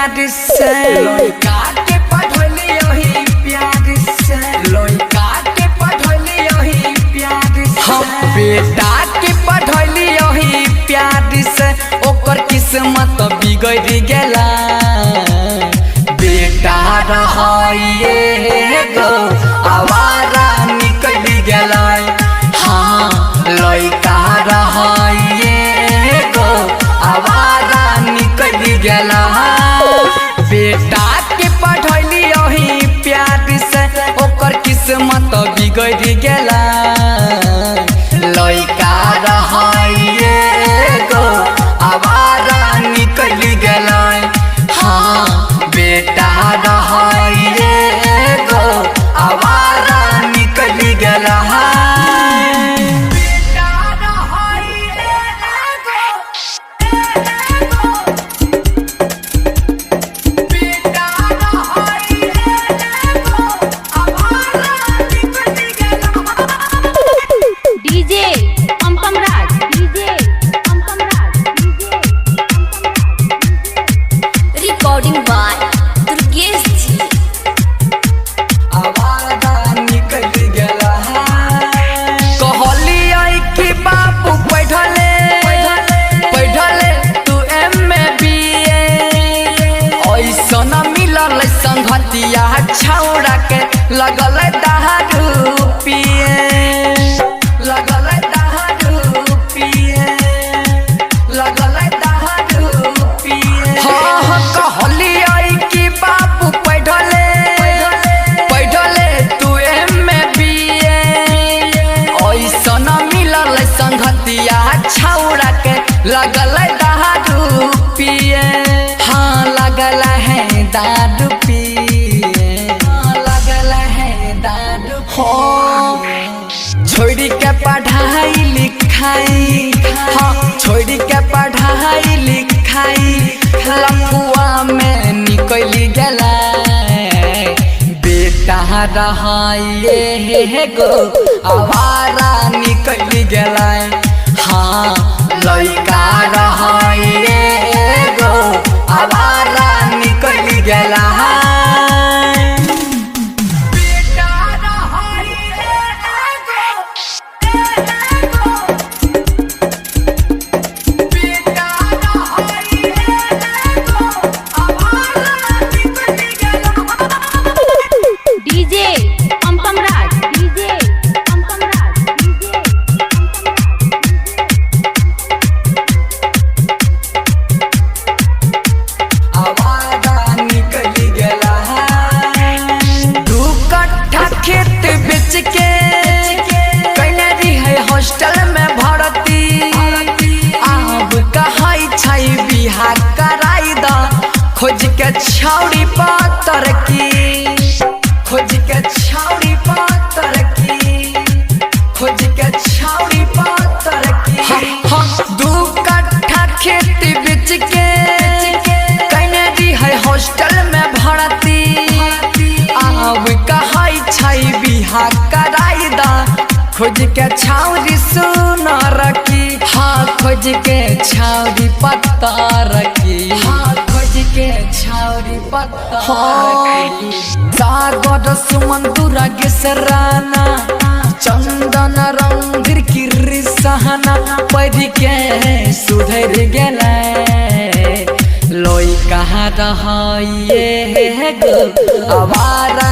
प्यार से लइका के पढ़ली ओही प्यार से लइका के पढ़ली ओही प्यार से हम बेटा के पढ़ली ओही प्यार से ओकर किस्मत बिगड़ गेला बेटा रहिए गो आवारा निकल गेला हाँ लइका रहिए गो आवारा निकल गेला बेटा के पढ़ली ओही प्यार से ओकर किस्मत बिगड़ गेला लइका रहिए गो आवारा निकल गेला हाँ बेटा रहिए गो आवारा निकल गेला संगतिया छौड़ा के लगल दारू पिए लगल दारू पिए लगल दारू पिए हाँ कहली आई कि बाबू पढ़ले तू MBA ऐसन मिलल संगतिया छौड़ा के लगल दारू पिए हाँ लगल है दारू छोड़ी के पढ़ाई लिखाई हाँ छोड़ी के पढ़ाई लिखाई लफुआ में निकल गेला बेटा रहिए गो आवारा निकल गेला हाँ लइका रहिए गो आवारा निकल गेला खोज के छौड़ी पातर की खोज के छौड़ी पातर की खोज के छौड़ी पातर की हम 2 कट्ठा खेत बेच के कने दी है हॉस्टल में भर्ती अब कहै छै बिहा कराई दा खोज के छौड़ी सुनर की हाँ खोज के छौड़ी पत्तर की हाँ के छौरी पत्ता सागर सुमन तुरा के सराना चंदन रंगीर की सहना पढ़ के सुधर गेला लइका रहिए गो आवारा